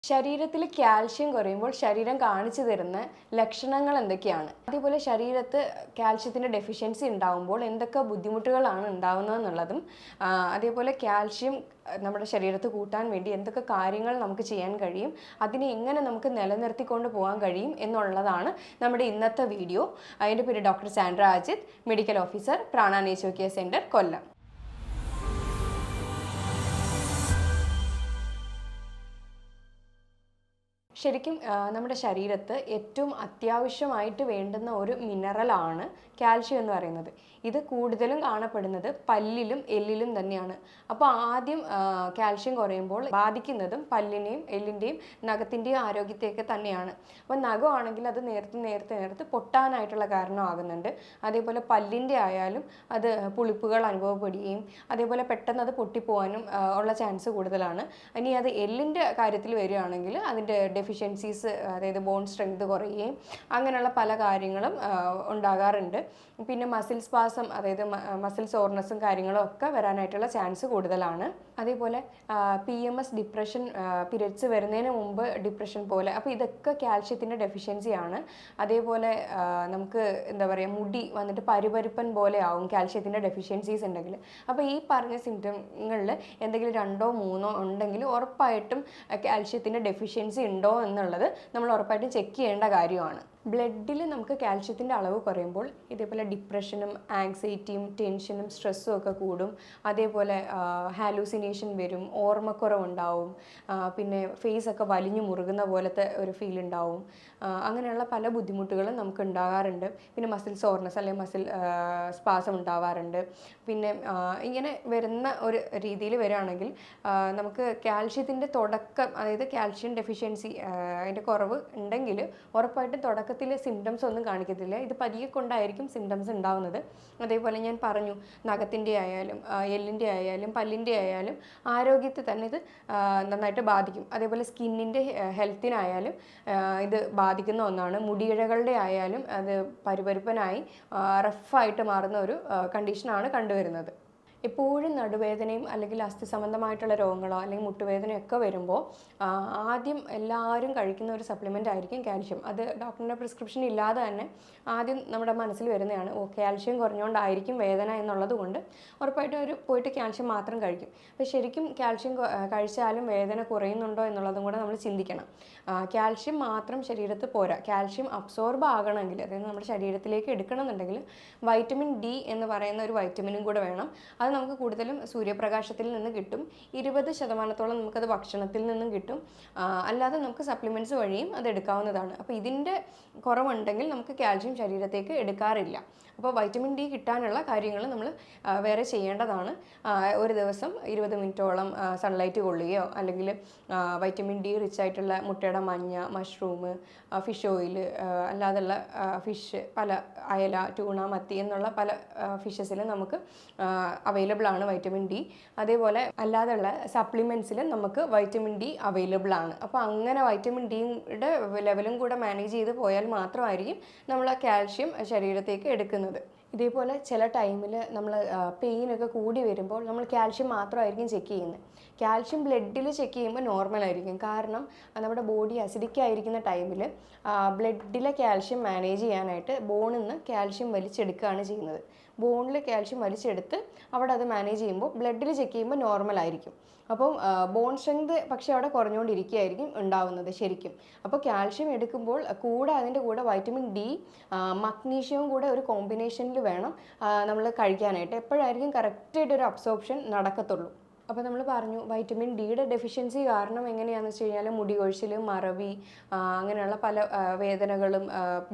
ശരീരത്തിൽ കാൽഷ്യം കുറയുമ്പോൾ ശരീരം കാണിച്ചു തരുന്ന ലക്ഷണങ്ങൾ എന്തൊക്കെയാണ്? അതേപോലെ ശരീരത്ത് കാൽഷ്യത്തിൻ്റെ ഡെഫിഷ്യൻസി ഉണ്ടാകുമ്പോൾ എന്തൊക്കെ ബുദ്ധിമുട്ടുകളാണ് ഉണ്ടാകുന്നതെന്നുള്ളതും, അതേപോലെ കാൽഷ്യം നമ്മുടെ ശരീരത്ത് കൂട്ടാൻ വേണ്ടി എന്തൊക്കെ കാര്യങ്ങൾ നമുക്ക് ചെയ്യാൻ കഴിയും, അതിനെ എങ്ങനെ നമുക്ക് നിലനിർത്തിക്കൊണ്ട് പോകാൻ കഴിയും എന്നുള്ളതാണ് നമ്മുടെ ഇന്നത്തെ വീഡിയോ. അതിൻ്റെ പേര് doctor Sandra Ajith, medical officer, Prana nature care centre, Kollam. ശരിക്കും നമ്മുടെ ശരീരത്ത് ഏറ്റവും അത്യാവശ്യമായിട്ട് വേണ്ടുന്ന ഒരു മിനറലാണ് കാൽഷ്യം എന്ന് പറയുന്നത്. ഇത് കൂടുതലും കാണപ്പെടുന്നത് പല്ലിലും എല്ലിലും തന്നെയാണ്. അപ്പോൾ ആദ്യം കാൽഷ്യം കുറയുമ്പോൾ ബാധിക്കുന്നതും പല്ലിനെയും എല്ലിൻ്റെയും നഖത്തിൻ്റെയും ആരോഗ്യത്തെയൊക്കെ തന്നെയാണ്. അപ്പോൾ നഖമാണെങ്കിൽ അത് നേർത്ത് പൊട്ടാനായിട്ടുള്ള കാരണമാകുന്നുണ്ട്. അതേപോലെ പല്ലിൻ്റെ ആയാലും അത് പുളിപ്പുകൾ അനുഭവപ്പെടുകയും അതേപോലെ പെട്ടെന്ന് അത് പൊട്ടിപ്പോവാനും ഉള്ള ചാൻസ് കൂടുതലാണ്. ഇനി അത് എല്ലിൻ്റെ കാര്യത്തിൽ വരികയാണെങ്കിൽ അതിൻ്റെ ഡെഫിഷ്യൻസീസ്, അതായത് ബോൺ സ്ട്രെങ്ത് കുറയുകയും അങ്ങനെയുള്ള പല കാര്യങ്ങളും ഉണ്ടാകാറുണ്ട്. പിന്നെ മസിൽ സ്പാസം, അതായത് മസിൽ സോർനെസ്സും കാര്യങ്ങളും ഒക്കെ വരാനായിട്ടുള്ള ചാൻസ് കൂടുതലാണ്. അതേപോലെ PMS, ഡിപ്രഷൻ, പീരിയഡ്സ് വരുന്നതിന് മുമ്പ് ഡിപ്രഷൻ പോലെ, അപ്പോൾ ഇതൊക്കെ കാൽഷ്യത്തിൻ്റെ ഡെഫിഷ്യൻസിയാണ്. അതേപോലെ നമുക്ക് എന്താ പറയുക, മുടി വന്നിട്ട് പരിപരുപ്പൻ പോലെ ആവും കാൽഷ്യത്തിൻ്റെ ഡെഫിഷ്യൻസീസ് ഉണ്ടെങ്കിൽ. അപ്പോൾ ഈ പറഞ്ഞ സിംറ്റങ്ങളിൽ എന്തെങ്കിലും 2 or 3 ഉണ്ടെങ്കിൽ ഉറപ്പായിട്ടും കാൽഷ്യത്തിൻ്റെ ഡെഫിഷ്യൻസി ഉണ്ടോ എന്നുള്ളത് നമ്മൾ ഉറപ്പായിട്ടും ചെക്ക് ചെയ്യേണ്ട കാര്യമാണ്. ബ്ലഡിൽ നമുക്ക് കാൽഷ്യത്തിൻ്റെ അളവ് കുറയുമ്പോൾ ഇതേപോലെ ഡിപ്രഷനും ആങ്സൈറ്റിയും ടെൻഷനും സ്ട്രെസ്സും ഒക്കെ കൂടും. അതേപോലെ ഹാലൂസിനേഷൻ വരും, ഓർമ്മക്കുറവുണ്ടാവും, പിന്നെ ഫേസൊക്കെ വലിഞ്ഞു മുറുകുന്ന പോലത്തെ ഒരു ഫീൽ ഉണ്ടാവും. അങ്ങനെയുള്ള പല ബുദ്ധിമുട്ടുകളും നമുക്ക് ഉണ്ടാകാറുണ്ട്. പിന്നെ മസിൽ സോർനെസ് അല്ലെങ്കിൽ മസിൽ സ്പാസം ഉണ്ടാവാറുണ്ട്. പിന്നെ ഇങ്ങനെ വരുന്ന ഒരു രീതിയിൽ വരികയാണെങ്കിൽ നമുക്ക് കാൽഷ്യത്തിൻ്റെ തുടക്കം, അതായത് കാൽഷ്യം ഡെഫിഷ്യൻസി അതിൻ്റെ കുറവ് ഉണ്ടെങ്കിൽ ഉറപ്പായിട്ടും തുടക്കത്തിൽ സിംറ്റംസ് ഒന്നും കാണിക്കത്തില്ല. ഇത് പതിയെ കൊണ്ടായിരിക്കും സിംറ്റംസ് ഉണ്ടാവുന്നത്. അതേപോലെ ഞാൻ പറഞ്ഞു, നഖത്തിൻ്റെ ആയാലും എല്ലിൻ്റെ ആയാലും പല്ലിൻ്റെ ആയാലും ആരോഗ്യത്തെ തന്നെ ഇത് നന്നായിട്ട് ബാധിക്കും. അതേപോലെ സ്കിന്നിൻ്റെ ഹെൽത്തിനായാലും ഇത് ബാധിക്കുന്ന ഒന്നാണ്. മുടിയിഴകളുടെ ആയാലും അത് പരുപരുപ്പനായി റഫായിട്ട് മാറുന്ന ഒരു കണ്ടീഷനാണ് കണ്ടുവരുന്നത്. എപ്പോഴും നടുവേദനയും അല്ലെങ്കിൽ അസ്ഥി സംബന്ധമായിട്ടുള്ള രോഗങ്ങളോ അല്ലെങ്കിൽ മുട്ടുവേദനയൊക്കെ വരുമ്പോൾ ആദ്യം എല്ലാവരും കഴിക്കുന്ന ഒരു സപ്ലിമെൻ്റ് ആയിരിക്കും കാൽഷ്യം. അത് ഡോക്ടറിൻ്റെ പ്രിസ്ക്രിപ്ഷൻ ഇല്ലാതെ തന്നെ ആദ്യം നമ്മുടെ മനസ്സിൽ വരുന്നതാണ്, കാൽഷ്യം കുറഞ്ഞുകൊണ്ടായിരിക്കും വേദന എന്നുള്ളത് കൊണ്ട് ഉറപ്പായിട്ടും അവർ പോയിട്ട് കാൽഷ്യം മാത്രം കഴിക്കും. അപ്പോൾ ശരിക്കും കാൽഷ്യം കഴിച്ചാലും വേദന കുറയുന്നുണ്ടോ എന്നുള്ളതും കൂടെ നമ്മൾ ചിന്തിക്കണം. കാൽഷ്യം മാത്രം ശരീരത്ത് പോരാ. കാൽഷ്യം അബ്സോർബ് ആകണമെങ്കിൽ, അതായത് നമ്മുടെ ശരീരത്തിലേക്ക് എടുക്കണമെന്നുണ്ടെങ്കിൽ വൈറ്റമിൻ D എന്ന് പറയുന്ന ഒരു വൈറ്റമിനും കൂടെ വേണം. അത് നമുക്ക് കൂടുതലും സൂര്യപ്രകാശത്തിൽ നിന്ന് കിട്ടും. 20% നമുക്കത് ഭക്ഷണത്തിൽ നിന്നും കിട്ടും. അല്ലാതെ നമുക്ക് സപ്ലിമെൻറ്റ്സ് വഴിയും അത് എടുക്കാവുന്നതാണ്. അപ്പോൾ ഇതിൻ്റെ കുറവുണ്ടെങ്കിൽ നമുക്ക് കാൽഷ്യം ശരീരത്തേക്ക് എടുക്കാറില്ല. അപ്പോൾ വൈറ്റമിൻ D കിട്ടാനുള്ള കാര്യങ്ങൾ നമ്മൾ വേറെ ചെയ്യേണ്ടതാണ്. ഒരു ദിവസം 20 മിനിറ്റോളം സൺലൈറ്റ് കൊള്ളുകയോ അല്ലെങ്കിൽ വൈറ്റമിൻ D റിച്ച് ആയിട്ടുള്ള മുട്ടയുടെ മഞ്ഞ, മഷ്റൂം, ഫിഷ് ഓയിൽ, അല്ലാതുള്ള ഫിഷ്, പല അയല, ടൂണ, മത്തി എന്നുള്ള പല ഫിഷസിൽ നമുക്ക് അവൈലബിൾ ആണ് വൈറ്റമിൻ D. അതേപോലെ അല്ലാതുള്ള സപ്ലിമെൻറ്റ്സിൽ നമുക്ക് വൈറ്റമിൻ D അവൈലബിൾ ആണ്. അപ്പോൾ അങ്ങനെ വൈറ്റമിൻ Dയുടെ ലെവലും കൂടെ മാനേജ് ചെയ്ത് പോയാൽ മാത്രമായിരിക്കും നമ്മൾ കാൽഷ്യം ശരീരത്തേക്ക് എടുക്കുന്നത്. ഇതേപോലെ ചില ടൈമിൽ നമ്മൾ പെയിനൊക്കെ കൂടി വരുമ്പോൾ നമ്മൾ കാൽഷ്യം മാത്രമായിരിക്കും ചെക്ക് ചെയ്യുന്നത്. കാൽഷ്യം ബ്ലഡിൽ ചെക്ക് ചെയ്യുമ്പോൾ നോർമലായിരിക്കും. കാരണം നമ്മുടെ ബോഡി അസിഡിക് ആയിരിക്കുന്ന ടൈമിൽ ബ്ലഡിലെ കാൽഷ്യം മാനേജ് ചെയ്യാനായിട്ട് ബോണിൽ നിന്ന് കാൽഷ്യം വലിച്ചെടുക്കുകയാണ് ചെയ്യുന്നത്. ബോണിൽ കാൽഷ്യം വലിച്ചെടുത്ത് അവിടെ അത് മാനേജ് ചെയ്യുമ്പോൾ ബ്ലഡിൽ ചെക്ക് ചെയ്യുമ്പോൾ നോർമലായിരിക്കും. അപ്പം ബോൺ സ്ട്രെങ്ത് പക്ഷേ അവിടെ കുറഞ്ഞുകൊണ്ടിരിക്കുകയായിരിക്കും ഉണ്ടാവുന്നത് ശരിക്കും. അപ്പോൾ കാൽഷ്യം എടുക്കുമ്പോൾ അതിൻ്റെ കൂടെ വൈറ്റമിൻ D, മഗ്നീഷ്യവും കൂടെ ഒരു കോമ്പിനേഷനിൽ വേണം നമ്മൾ കഴിക്കാനായിട്ട്. എപ്പോഴായിരിക്കും കറക്റ്റായിട്ടൊരു അബ്സോർപ്ഷൻ നടക്കത്തുള്ളൂ. അപ്പോൾ നമ്മൾ പറഞ്ഞു, വൈറ്റമിൻ Dയുടെ ഡെഫിഷ്യൻസി കാരണം എങ്ങനെയാണെന്ന് വെച്ച് കഴിഞ്ഞാൽ മുടി കൊഴിച്ചിൽ, മറവി, അങ്ങനെയുള്ള പല വേദനകളും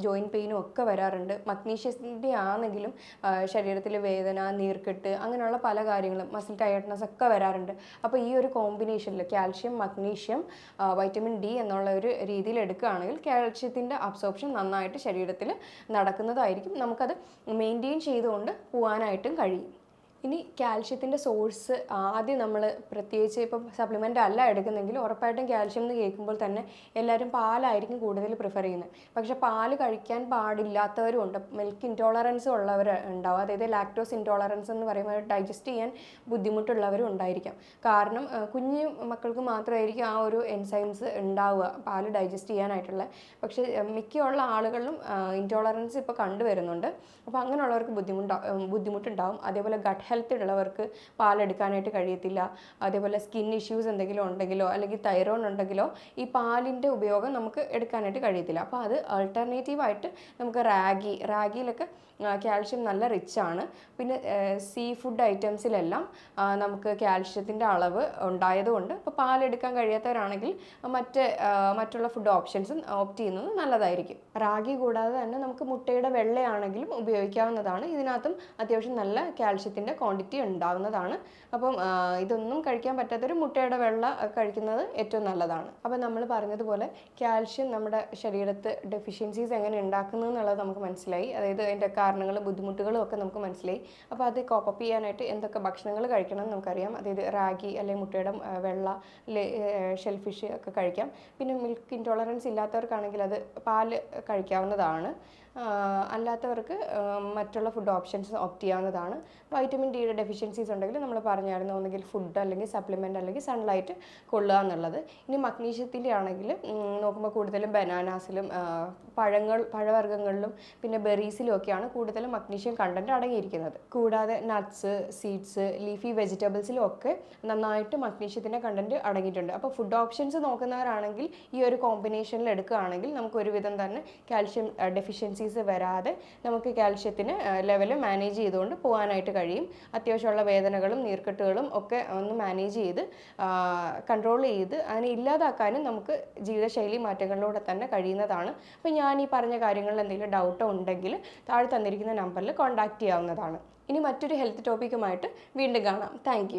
ജോയിൻറ്റ് പെയിനും ഒക്കെ വരാറുണ്ട്. മഗ്നീഷ്യത്തിൻ്റെ ആണെങ്കിലും ശരീരത്തിൽ വേദന, നീർക്കെട്ട്, അങ്ങനെയുള്ള പല കാര്യങ്ങളും, മസിൽ ടയർഡ്നെസ് ഒക്കെ വരാറുണ്ട്. അപ്പോൾ ഈ ഒരു കോമ്പിനേഷനിൽ കാൽഷ്യം, മഗ്നീഷ്യം, വൈറ്റമിൻ D എന്നുള്ള ഒരു രീതിയിൽ എടുക്കുകയാണെങ്കിൽ കാൽഷ്യത്തിൻ്റെ അബ്സോർപ്ഷൻ നന്നായിട്ട് ശരീരത്തിൽ നടക്കുന്നതായിരിക്കും. നമുക്കത് മെയിൻറ്റെയിൻ ചെയ്തുകൊണ്ട് പോകാനായിട്ടും കഴിയും. ഇനി കാൽഷ്യത്തിൻ്റെ സോഴ്സ് ആദ്യം നമ്മൾ പ്രത്യേകിച്ച് ഇപ്പം സപ്ലിമെൻ്റ് അല്ല എടുക്കുന്നെങ്കിൽ ഉറപ്പായിട്ടും കാൽഷ്യം എന്ന് കേൾക്കുമ്പോൾ തന്നെ എല്ലാവരും പാലായിരിക്കും കൂടുതൽ പ്രിഫർ ചെയ്യുന്നത്. പക്ഷേ പാല് കഴിക്കാൻ പാടില്ലാത്തവരും ഉണ്ട്, മിൽക്ക് ഇൻടോളറൻസ് ഉള്ളവർ ഉണ്ടാവും. അതായത് ലാക്ടോസ് ഇൻടോളറൻസ് എന്ന് പറയുമ്പോൾ ഡൈജസ്റ്റ് ചെയ്യാൻ ബുദ്ധിമുട്ടുള്ളവരും ഉണ്ടായിരിക്കാം. കാരണം കുഞ്ഞു മക്കൾക്ക് മാത്രമായിരിക്കും ആ ഒരു എൻസൈംസ് ഉണ്ടാവുക പാല് ഡൈജസ്റ്റ് ചെയ്യാനായിട്ടുള്ള. പക്ഷേ മിക്കുള്ള ആളുകളിലും ഇൻടോളറൻസ് ഇപ്പോൾ കണ്ടുവരുന്നുണ്ട്. അപ്പോൾ അങ്ങനെയുള്ളവർക്ക് ബുദ്ധിമുട്ടുണ്ടാവും. അതേപോലെ ഗട്ട് ഹെൽത്ത് ഉള്ളവർക്ക് പാലെടുക്കാനായിട്ട് കഴിയത്തില്ല. അതേപോലെ സ്കിൻ ഇഷ്യൂസ് എന്തെങ്കിലും ഉണ്ടെങ്കിലോ അല്ലെങ്കിൽ തൈറോയ്ഡ് ഉണ്ടെങ്കിലോ ഈ പാലിൻ്റെ ഉപയോഗം നമുക്ക് എടുക്കാനായിട്ട് കഴിയത്തില്ല. അപ്പോൾ അത് ആൾട്ടർനേറ്റീവായിട്ട് നമുക്ക് റാഗിയിലൊക്കെ കാൽഷ്യം നല്ല റിച്ചാണ്. പിന്നെ സീ ഫുഡ് ഐറ്റംസിലെല്ലാം നമുക്ക് കാൽഷ്യത്തിൻ്റെ അളവ് ഉണ്ടായതുകൊണ്ട് ഇപ്പോൾ പാലെടുക്കാൻ കഴിയാത്തവരാണെങ്കിൽ മറ്റുള്ള ഫുഡ് ഓപ്ഷൻസും ഓപ്റ്റ് ചെയ്യുന്നത് നല്ലതായിരിക്കും. റാഗി കൂടാതെ തന്നെ നമുക്ക് മുട്ടയുടെ വെള്ളയാണെങ്കിലും ഉപയോഗിക്കാവുന്നതാണ്. ഇതിനകത്തും അത്യാവശ്യം നല്ല കാൽഷ്യത്തിൻ്റെ ക്വാണ്ടിറ്റി ഉണ്ടാവുന്നതാണ്. അപ്പം ഇതൊന്നും കഴിക്കാൻ പറ്റാത്തൊരു മുട്ടയുടെ വെള്ള കഴിക്കുന്നത് ഏറ്റവും നല്ലതാണ്. അപ്പം നമ്മൾ പറഞ്ഞതുപോലെ കാൽഷ്യം നമ്മുടെ ശരീരത്ത് ഡെഫിഷ്യൻസീസ് എങ്ങനെ ഉണ്ടാക്കുന്നു എന്നുള്ളത് നമുക്ക് മനസ്സിലായി. അതായത് അതിൻ്റെ കാരണങ്ങളും ബുദ്ധിമുട്ടുകളും ഒക്കെ നമുക്ക് മനസ്സിലായി. അപ്പോൾ അത് കോപ്പപ്പ് ചെയ്യാനായിട്ട് എന്തൊക്കെ ഭക്ഷണങ്ങൾ കഴിക്കണം എന്ന് നമുക്കറിയാം. അതായത് റാഗി അല്ലെങ്കിൽ മുട്ടയുടെ വെള്ള, ഷെൽഫിഷ് ഒക്കെ കഴിക്കാം. പിന്നെ മിൽക്ക് ഇൻടോളറൻസ് ഇല്ലാത്തവർക്കാണെങ്കിൽ അത് പാല് കഴിക്കാവുന്നതാണ്. അല്ലാത്തവർക്ക് മറ്റുള്ള ഫുഡ് ഓപ്ഷൻസ് ഓപ്റ്റ് ചെയ്യാവുന്നതാണ്. വൈറ്റമിൻ ഡിയുടെ ഡെഫിഷ്യൻസീസ് ഉണ്ടെങ്കിൽ നമ്മൾ പറഞ്ഞായിരുന്നു, ഒന്നുകിൽ ഫുഡ് അല്ലെങ്കിൽ സപ്ലിമെൻ്റ് അല്ലെങ്കിൽ സൺലൈറ്റ് കൊള്ളുക എന്നുള്ളത്. ഇനി മഗ്നീഷ്യത്തിൻ്റെ ആണെങ്കിൽ നോക്കുമ്പോൾ കൂടുതലും ബനാനാസിലും പഴവർഗ്ഗങ്ങളിലും പിന്നെ ബെറീസിലും ഒക്കെയാണ് കൂടുതലും മഗ്നീഷ്യം കണ്ടൻറ്റ് അടങ്ങിയിരിക്കുന്നത്. കൂടാതെ നട്ട്സ്, സീഡ്സ്, ലീഫി വെജിറ്റബിൾസിലും ഒക്കെ നന്നായിട്ട് മഗ്നീഷ്യത്തിൻ്റെ കണ്ടൻറ്റ് അടങ്ങിയിട്ടുണ്ട്. അപ്പോൾ ഫുഡ് ഓപ്ഷൻസ് നോക്കുന്നവരാണെങ്കിൽ ഈ ഒരു കോമ്പിനേഷനിൽ എടുക്കുകയാണെങ്കിൽ നമുക്ക് ഒരുവിധം തന്നെ കാൽഷ്യം ഡെഫിഷ്യൻസീസ് വരാതെ നമുക്ക് കാൽഷ്യത്തിന് ലെവൽ മാനേജ് ചെയ്തുകൊണ്ട് പോകാനായിട്ട് കഴിയും. അത്യാവശ്യമുള്ള വേദനകളും നീർക്കെട്ടുകളും ഒക്കെ ഒന്ന് മാനേജ് ചെയ്ത് കൺട്രോൾ ചെയ്ത് അതിനെ ഇല്ലാതാക്കാനും നമുക്ക് ജീവിതശൈലി മാറ്റങ്ങളിലൂടെ തന്നെ കഴിയുന്നതാണ്. അപ്പോൾ ഞാൻ ഈ പറഞ്ഞ കാര്യങ്ങളിൽ എന്തെങ്കിലും ഡൗട്ടോ ഉണ്ടെങ്കിൽ താഴെ തന്നിരിക്കുന്ന നമ്പറിൽ കോൺടാക്റ്റ് ചെയ്യാവുന്നതാണ്. ഇനി മറ്റൊരു ഹെൽത്ത് ടോപ്പിക്കുമായിട്ട് വീണ്ടും കാണാം. താങ്ക്